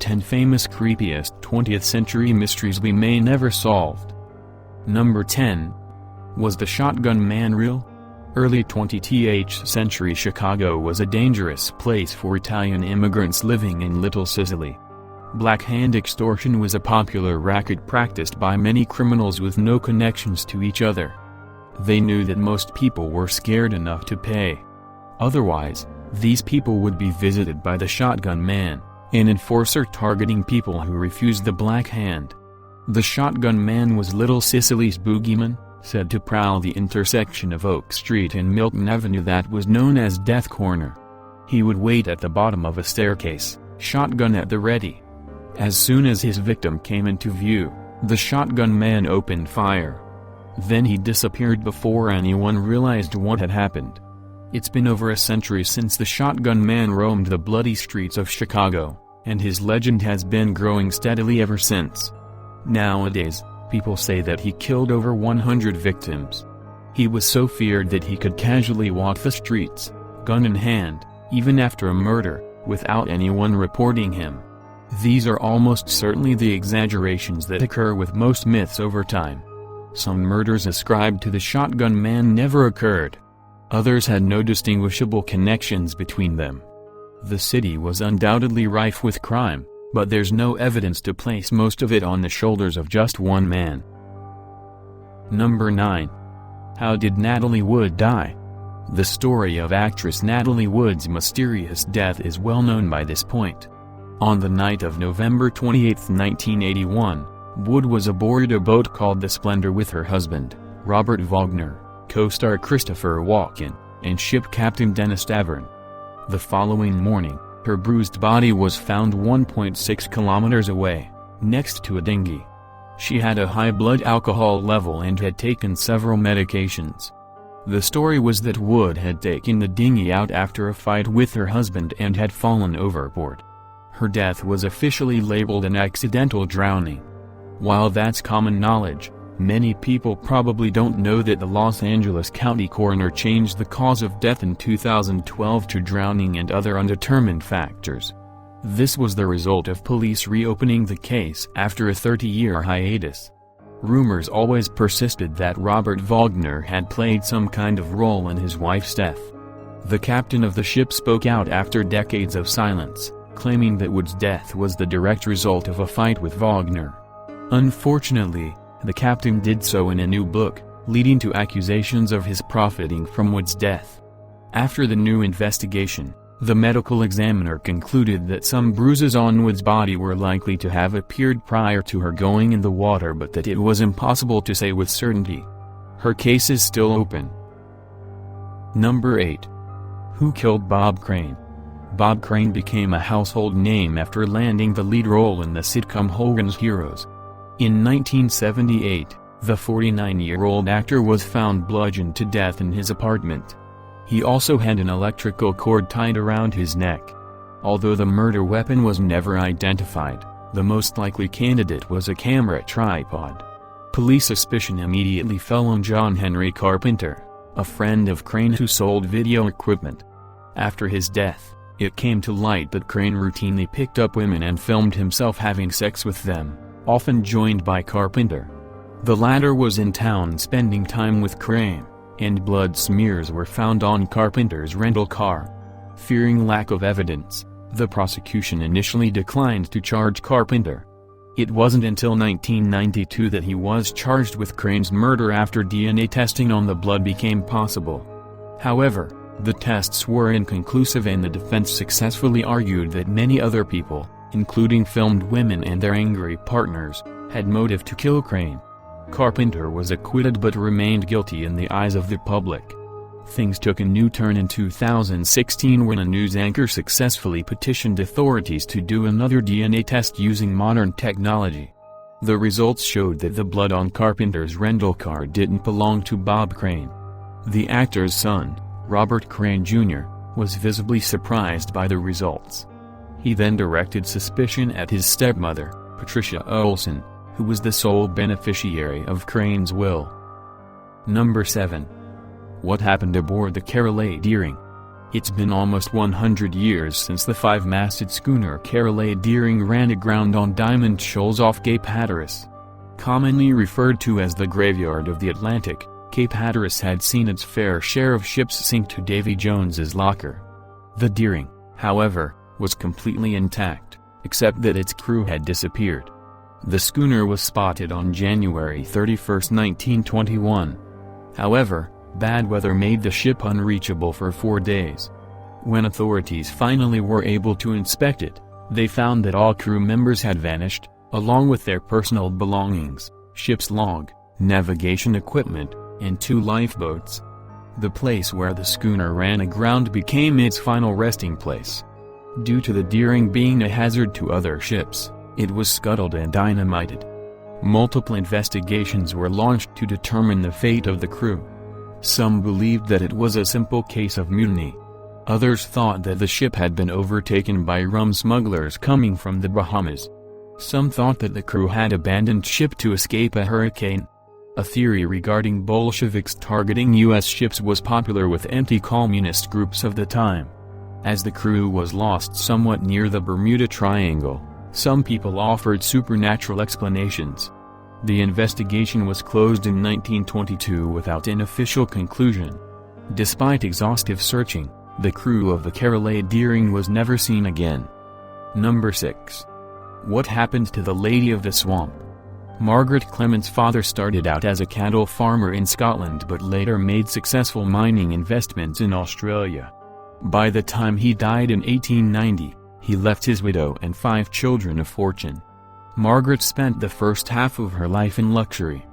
10 famous creepiest 20th century mysteries we may never solved. Number 10. Was the shotgun man real? Early 20th century Chicago was a dangerous place for Italian immigrants living in Little Sicily. Black hand extortion was a popular racket practiced by many criminals with no connections to each other. They knew that most people were scared enough to pay. Otherwise, these people would be visited by the shotgun man, an enforcer targeting people who refused the black hand. The shotgun man was Little Sicily's boogeyman, said to prowl the intersection of Oak Street and Milton Avenue that was known as Death Corner. He would wait at the bottom of a staircase, shotgun at the ready. As soon as his victim came into view, the shotgun man opened fire. Then he disappeared before anyone realized what had happened. It's been over a century since the shotgun man roamed the bloody streets of Chicago, and his legend has been growing steadily ever since. Nowadays, people say that he killed over 100 victims. He was so feared that he could casually walk the streets, gun in hand, even after a murder, without anyone reporting him. These are almost certainly the exaggerations that occur with most myths over time. Some murders ascribed to the shotgun man never occurred. Others had no distinguishable connections between them. The city was undoubtedly rife with crime, but there's no evidence to place most of it on the shoulders of just one man. Number 9. How did Natalie Wood die? The story of actress Natalie Wood's mysterious death is well known by this point. On the night of November 28, 1981, Wood was aboard a boat called the Splendor with her husband, Robert Wagner, co-star Christopher Walken, and ship captain Dennis Tavern. The following morning, her bruised body was found 1.6 kilometers away, next to a dinghy. She had a high blood alcohol level and had taken several medications. The story was that Wood had taken the dinghy out after a fight with her husband and had fallen overboard. Her death was officially labeled an accidental drowning. While that's common knowledge, many people probably don't know that the Los Angeles County coroner changed the cause of death in 2012 to drowning and other undetermined factors. This was the result of police reopening the case after a 30-year hiatus. Rumors always persisted that Robert Wagner had played some kind of role in his wife's death. The captain of the ship spoke out after decades of silence, claiming that Wood's death was the direct result of a fight with Wagner. Unfortunately, the captain did so in a new book, leading to accusations of his profiting from Wood's death. After the new investigation, the medical examiner concluded that some bruises on Wood's body were likely to have appeared prior to her going in the water, but that it was impossible to say with certainty. Her case is still open. Number 8. Who killed Bob Crane? Bob Crane became a household name after landing the lead role in the sitcom Hogan's Heroes. In 1978, the 49-year-old actor was found bludgeoned to death in his apartment. He also had an electrical cord tied around his neck. Although the murder weapon was never identified, the most likely candidate was a camera tripod. Police suspicion immediately fell on John Henry Carpenter, a friend of Crane who sold video equipment. After his death, it came to light that Crane routinely picked up women and filmed himself having sex with them, often joined by Carpenter. The latter was in town spending time with Crane, and blood smears were found on Carpenter's rental car. Fearing lack of evidence, the prosecution initially declined to charge Carpenter. It wasn't until 1992 that he was charged with Crane's murder after DNA testing on the blood became possible. However, the tests were inconclusive and the defense successfully argued that many other people, including filmed women and their angry partners, had motive to kill Crane. Carpenter was acquitted but remained guilty in the eyes of the public. Things took a new turn in 2016 when a news anchor successfully petitioned authorities to do another DNA test using modern technology. The results showed that the blood on Carpenter's rental car didn't belong to Bob Crane. The actor's son, Robert Crane Jr., was visibly surprised by the results. He then directed suspicion at his stepmother, Patricia Olson, who was the sole beneficiary of Crane's will. Number 7. What happened aboard the Carroll Deering? It's been almost 100 years since the five-masted schooner Carroll Deering ran aground on Diamond Shoals off Cape Hatteras. Commonly referred to as the graveyard of the Atlantic, Cape Hatteras had seen its fair share of ships sink to Davy Jones's locker. The Deering, however, was completely intact, except that its crew had disappeared. The schooner was spotted on January 31, 1921. However, bad weather made the ship unreachable for 4 days. When authorities finally were able to inspect it, they found that all crew members had vanished, along with their personal belongings, ship's log, navigation equipment, and 2 lifeboats. The place where the schooner ran aground became its final resting place. Due to the Deering being a hazard to other ships, it was scuttled and dynamited. Multiple investigations were launched to determine the fate of the crew. Some believed that it was a simple case of mutiny. Others thought that the ship had been overtaken by rum smugglers coming from the Bahamas. Some thought that the crew had abandoned ship to escape a hurricane. A theory regarding Bolsheviks targeting U.S. ships was popular with anti-communist groups of the time. As the crew was lost somewhat near the Bermuda Triangle, some people offered supernatural explanations. The investigation was closed in 1922 without an official conclusion. Despite exhaustive searching, the crew of the Carroll Deering was never seen again. Number 6. What happened to the Lady of the Swamp? Margaret Clement's father started out as a cattle farmer in Scotland but later made successful mining investments in Australia. By the time he died in 1890, he left his widow and 5 children a fortune. Margaret spent the first half of her life in luxury.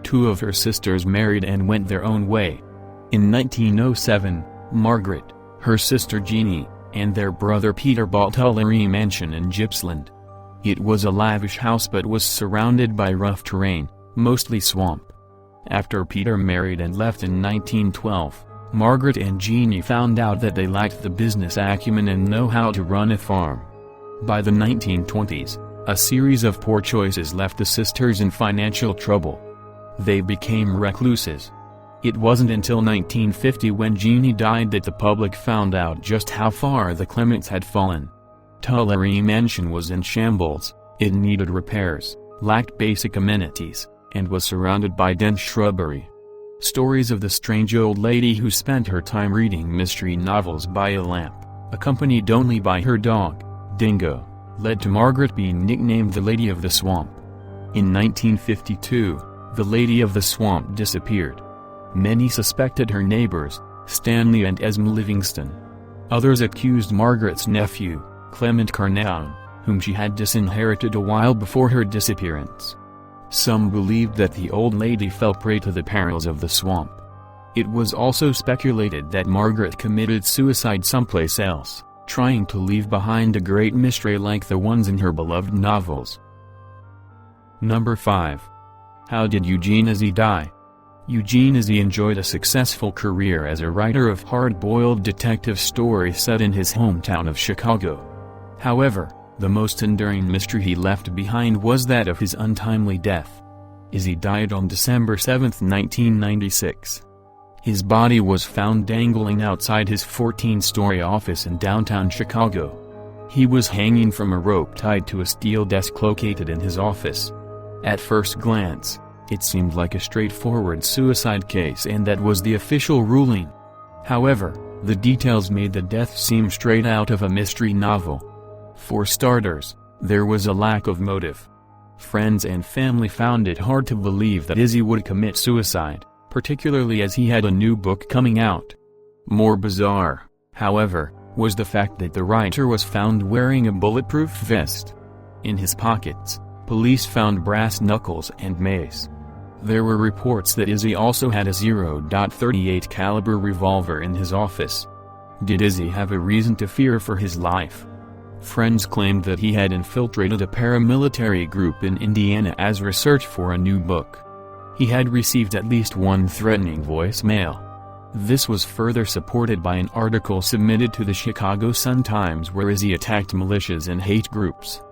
2 of her sisters married and went their own way. In 1907, Margaret, her sister Jeanie, and their brother Peter bought Tullery Mansion in Gippsland. It was a lavish house but was surrounded by rough terrain, mostly swamp. After Peter married and left in 1912, Margaret and Jeanie found out that they lacked the business acumen and know-how to run a farm. By the 1920s, a series of poor choices left the sisters in financial trouble. They became recluses. It wasn't until 1950 when Jeanie died that the public found out just how far the Clements had fallen. Tullery Mansion was in shambles, it needed repairs, lacked basic amenities, and was surrounded by dense shrubbery. Stories of the strange old lady who spent her time reading mystery novels by a lamp, accompanied only by her dog, Dingo, led to Margaret being nicknamed the Lady of the Swamp. In 1952, the Lady of the Swamp disappeared. Many suspected her neighbors, Stanley and Esme Livingston. Others accused Margaret's nephew, Clement Carnarvon, whom she had disinherited a while before her disappearance. Some believed that the old lady fell prey to the perils of the swamp. It was also speculated that Margaret committed suicide someplace else, trying to leave behind a great mystery like the ones in her beloved novels. Number 5. How did Eugene Izzi die? Eugene Izzi enjoyed a successful career as a writer of hard-boiled detective stories set in his hometown of Chicago. However, the most enduring mystery he left behind was that of his untimely death. Izzi died on December 7, 1996. His body was found dangling outside his 14-story office in downtown Chicago. He was hanging from a rope tied to a steel desk located in his office. At first glance, it seemed like a straightforward suicide case, and that was the official ruling. However, the details made the death seem straight out of a mystery novel. For starters, there was a lack of motive. Friends and family found it hard to believe that Izzi would commit suicide, particularly as he had a new book coming out. More bizarre, however, was the fact that the writer was found wearing a bulletproof vest. In his pockets, police found brass knuckles and mace. There were reports that Izzi also had a .38 caliber revolver in his office. Did Izzi have a reason to fear for his life? Friends claimed that he had infiltrated a paramilitary group in Indiana as research for a new book. He had received at least one threatening voicemail. This was further supported by an article submitted to the Chicago Sun-Times where Izzi attacked militias and hate groups.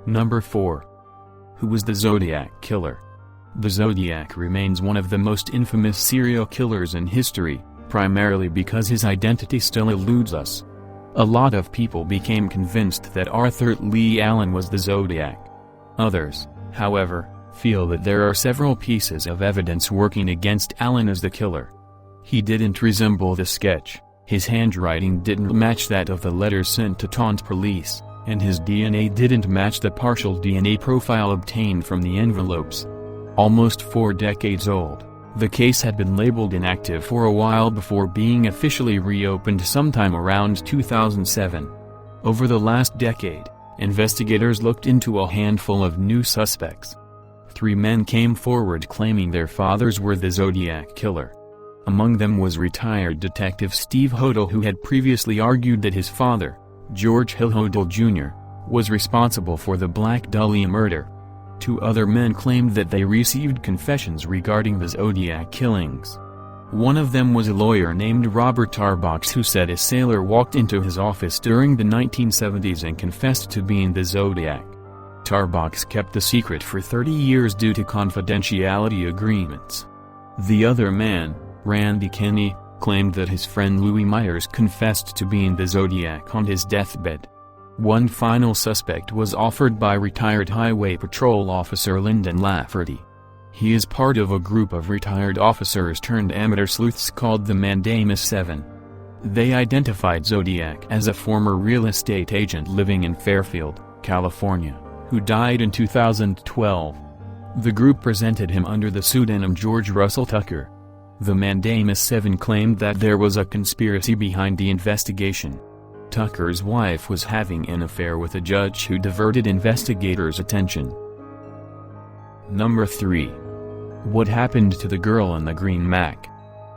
Number 4. Who was the Zodiac Killer? The Zodiac remains one of the most infamous serial killers in history, primarily because his identity still eludes us. A lot of people became convinced that Arthur Lee Allen was the Zodiac. Others, however, feel that there are several pieces of evidence working against Allen as the killer. He didn't resemble the sketch, his handwriting didn't match that of the letters sent to taunt police, and his DNA didn't match the partial DNA profile obtained from the envelopes. Almost 4 decades old, the case had been labeled inactive for a while before being officially reopened sometime around 2007. Over the last decade, investigators looked into a handful of new suspects. 3 men came forward claiming their fathers were the Zodiac Killer. Among them was retired Detective Steve Hodel, who had previously argued that his father, George Hill Hodel Jr., was responsible for the Black Dahlia murder. 2 other men claimed that they received confessions regarding the Zodiac killings. One of them was a lawyer named Robert Tarbox, who said a sailor walked into his office during the 1970s and confessed to being the Zodiac. Tarbox kept the secret for 30 years due to confidentiality agreements. The other man, Randy Kenny, claimed that his friend Louis Myers confessed to being the Zodiac on his deathbed. One final suspect was offered by retired Highway Patrol Officer Lyndon Lafferty. He is part of a group of retired officers turned amateur sleuths called the Mandamus 7. They identified Zodiac as a former real estate agent living in Fairfield, California, who died in 2012. The group presented him under the pseudonym George Russell Tucker. The Mandamus 7 claimed that there was a conspiracy behind the investigation. Tucker's wife was having an affair with a judge who diverted investigators' attention. Number 3. What happened to the girl in the green Mac?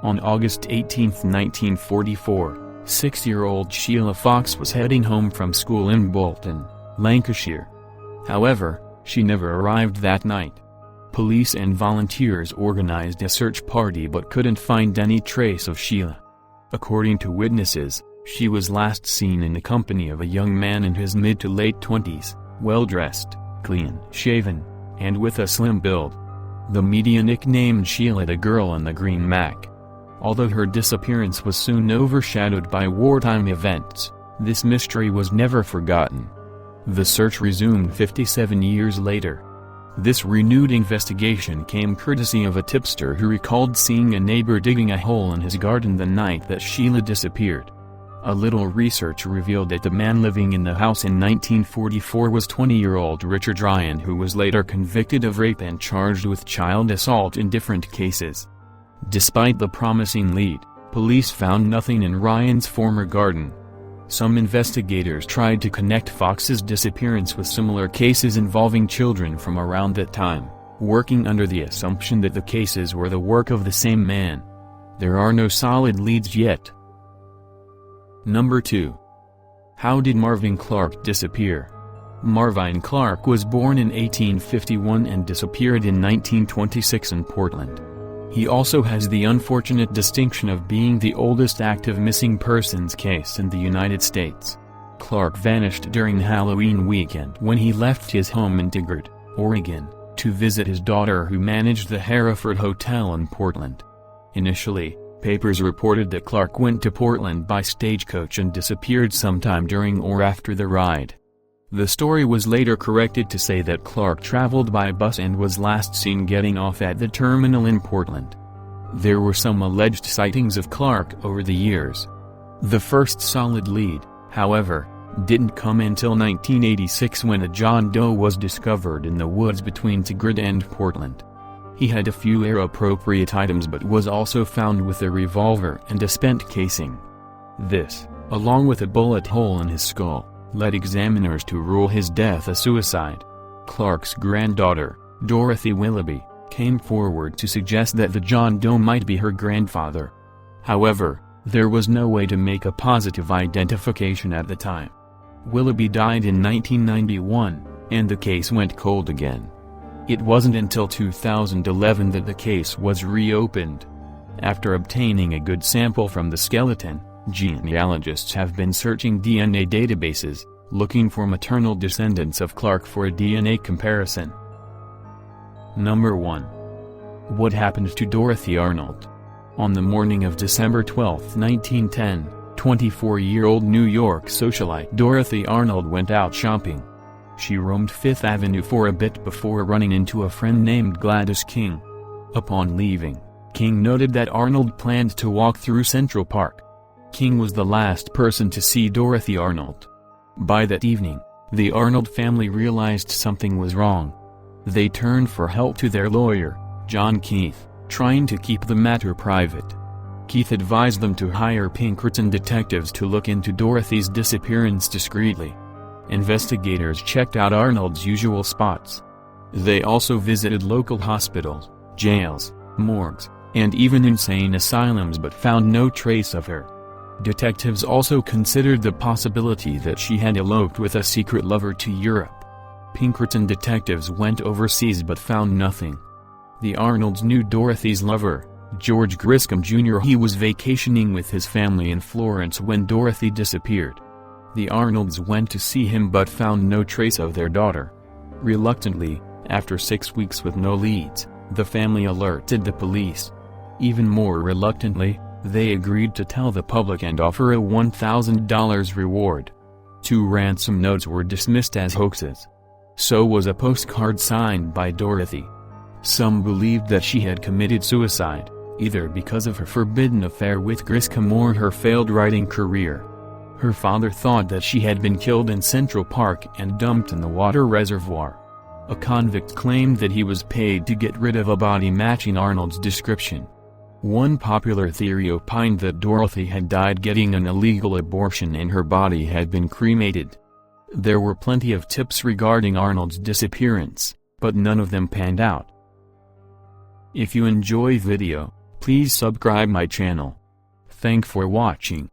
On August 18, 1944, 6-year-old Sheila Fox was heading home from school in Bolton, Lancashire. However, she never arrived that night. Police and volunteers organized a search party but couldn't find any trace of Sheila. According to witnesses, she was last seen in the company of a young man in his mid to late 20s, well-dressed, clean-shaven, and with a slim build. The media nicknamed Sheila the Girl in the Green Mac. Although her disappearance was soon overshadowed by wartime events, this mystery was never forgotten. The search resumed 57 years later. This renewed investigation came courtesy of a tipster who recalled seeing a neighbor digging a hole in his garden the night that Sheila disappeared. A little research revealed that the man living in the house in 1944 was 20-year-old Richard Ryan, who was later convicted of rape and charged with child assault in different cases. Despite the promising lead, police found nothing in Ryan's former garden. Some investigators tried to connect Fox's disappearance with similar cases involving children from around that time, working under the assumption that the cases were the work of the same man. There are no solid leads yet. Number 2. How did Marvin Clark disappear? Marvin Clark was born in 1851 and disappeared in 1926 in Portland. He also has the unfortunate distinction of being the oldest active missing persons case in the United States. Clark vanished during Halloween weekend when he left his home in Tigard, Oregon, to visit his daughter who managed the Hereford Hotel in Portland. Initially, papers reported that Clark went to Portland by stagecoach and disappeared sometime during or after the ride. The story was later corrected to say that Clark traveled by bus and was last seen getting off at the terminal in Portland. There were some alleged sightings of Clark over the years. The first solid lead, however, didn't come until 1986 when a John Doe was discovered in the woods between Tigard and Portland. He had a few era-appropriate items but was also found with a revolver and a spent casing. This, along with a bullet hole in his skull, led examiners to rule his death a suicide. Clark's granddaughter, Dorothy Willoughby, came forward to suggest that the John Doe might be her grandfather. However, there was no way to make a positive identification at the time. Willoughby died in 1991, and the case went cold again. It wasn't until 2011 that the case was reopened. After obtaining a good sample from the skeleton, genealogists have been searching DNA databases, looking for maternal descendants of Clark for a DNA comparison. Number 1. What happened to Dorothy Arnold? On the morning of December 12, 1910, 24-year-old New York socialite Dorothy Arnold went out shopping. She roamed Fifth Avenue for a bit before running into a friend named Gladys King. Upon leaving, King noted that Arnold planned to walk through Central Park. King was the last person to see Dorothy Arnold. By that evening, the Arnold family realized something was wrong. They turned for help to their lawyer, John Keith, trying to keep the matter private. Keith advised them to hire Pinkerton detectives to look into Dorothy's disappearance discreetly. Investigators checked out Arnold's usual spots. They also visited local hospitals, jails, morgues, and even insane asylums but found no trace of her. Detectives also considered the possibility that she had eloped with a secret lover to Europe. Pinkerton detectives went overseas but found nothing. The Arnolds knew Dorothy's lover, George Griscom Jr. He was vacationing with his family in Florence when Dorothy disappeared. The Arnolds went to see him but found no trace of their daughter. Reluctantly, after 6 weeks with no leads, the family alerted the police. Even more reluctantly, they agreed to tell the public and offer a $1,000 reward. 2 ransom notes were dismissed as hoaxes. So was a postcard signed by Dorothy. Some believed that she had committed suicide, either because of her forbidden affair with Griscom or her failed writing career. Her father thought that she had been killed in Central Park and dumped in the water reservoir. A convict claimed that he was paid to get rid of a body matching Arnold's description. One popular theory opined that Dorothy had died getting an illegal abortion and her body had been cremated. There were plenty of tips regarding Arnold's disappearance, but none of them panned out. If you enjoy video, please subscribe my channel. Thanks for watching.